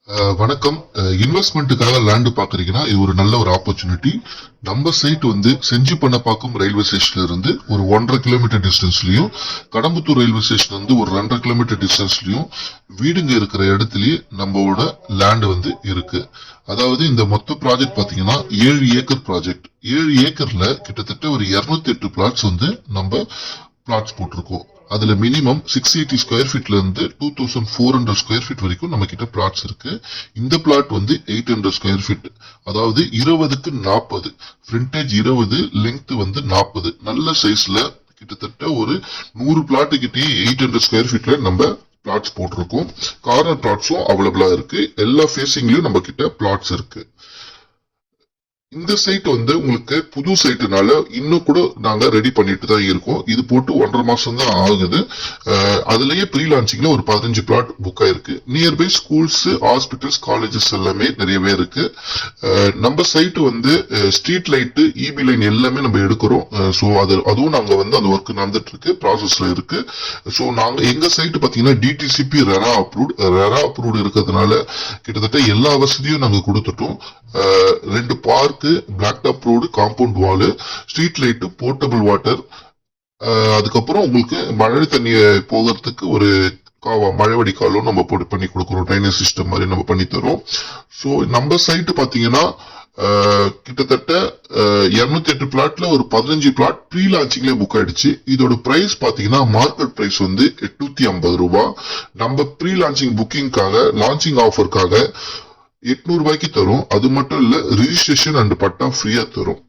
வணக்கம். இன்வெஸ்ட்மெண்ட்டுக்காக லேண்ட் பாக்குறீங்கன்னா இது ஒரு நல்ல ஒரு ஆப்பர்ச்சுனிட்டி. நம்ம சைட் வந்து செஞ்சி பண்ணப்பாக்கம் ரயில்வே ஸ்டேஷன்ல இருந்து ஒரு 1.5 கிலோமீட்டர் டிஸ்டன்ஸ்லயும், கடம்பத்தூர் ரயில்வே ஸ்டேஷன் வந்து ஒரு 2.5 கிலோமீட்டர் டிஸ்டன்ஸ்லயும் வீடுங்க இருக்கிற இடத்துலயே நம்மளோட லேண்ட் வந்து இருக்கு. அதாவது இந்த மொத்த ப்ராஜெக்ட் பாத்தீங்கன்னா 7 ஏக்கர் ப்ராஜெக்ட். 7 ஏக்கர்ல கிட்டத்தட்ட ஒரு 208 பிளாட்ஸ் வந்து நம்ம பிளாட்ஸ் போட்டிருக்கோம். அதுல மினிமம் 680 ஸ்கொயர் ஃபீட்ல இருந்து 2400 ஸ்கொயர் ஃபீட் வரைக்கும் நம்ம கிட்ட பிளாட்ஸ் இருக்கு. இந்த பிளாட் வந்து 800 ஸ்கொயர் ஃபீட், அதாவது 20க்கு 40, ஃப்ரண்டேஜ் 20, லெங்த் வந்து 40. நல்ல சைஸ்ல கிட்டத்தட்ட ஒரு 100 பிளாட் கிட்டே 800 ஸ்கொயர் ஃபீட்ல நம்ம பிளாட்ஸ் போட்டிருக்கோம். கார்னர் பிளாட்ஸும் அவைலபிளா இருக்கு. எல்லா ஃபேசிங்லயும் நம்ம கிட்ட பிளாட்ஸ் இருக்கு. இந்த சைட் வந்து உங்களுக்கு புது சைட்டுனால இன்னும் கூட நாங்க ரெடி பண்ணிட்டு தான் இருக்கோம். இது போட்டு 1.5 மாசம் தான் ஆகுது. அதுலயே ப்ரீ லான்ச்சிங்ல ஒரு 15 பிளாட் புக் ஆயிருக்கு. நியர்பை ஸ்கூல்ஸ், ஹாஸ்பிட்டல்ஸ், காலேஜஸ் எல்லாமே நிறையவே இருக்கு. நம்ம சைட் வந்து ஸ்ட்ரீட் லைட், இபி லைன் எல்லாமே நம்ம எடுக்கிறோம். சோ அதுவும் நாங்க வந்து அந்த ஒர்க் நடந்துட்டு இருக்கு, ப்ராசஸ்ல இருக்கு. சோ நாங்க எங்க சைட் பாத்தீங்கன்னா டிடிசிபி ரெரா அப்ரூவ்ட் இருக்கிறதுனால கிட்டத்தட்ட எல்லா வசதியும் நாங்க கொடுத்துட்டோம். 2 park, black top road, compound wall, street light, portable water, அதுக்கப்புறம் உங்களுக்கு மழை தண்ணிய போகிறதுக்கு ஒரு மழை வடிகாலும் நம்ம பண்ணி கொடுக்கிறோம். ட்ரைனேஜ் சிஸ்டம் மாதிரி நம்ம பண்ணி தரோம். சோ நம்ம சைட் பாத்தீங்கன்னா கிட்டத்தட்ட 208 பிளாட்ல ஒரு 15 பிளாட் ப்ரீ லான்ச்சிங்ல புக் ஆயிடுச்சு. இதோட பிரைஸ் பாத்தீங்கன்னா மார்க்கெட் பிரைஸ் வந்து 850 ரூபாய். நம்ம ப்ரீ லான்ச்சிங் புக்கிங்காக, லான்ச்சிங் ஆஃபருக்காக 800 ரூபாய்க்கு தரும். அது மட்டும் இல்ல, ரிஜிஸ்ட்ரேஷன் அண்ட் பட்டா ஃப்ரீயா தரும்.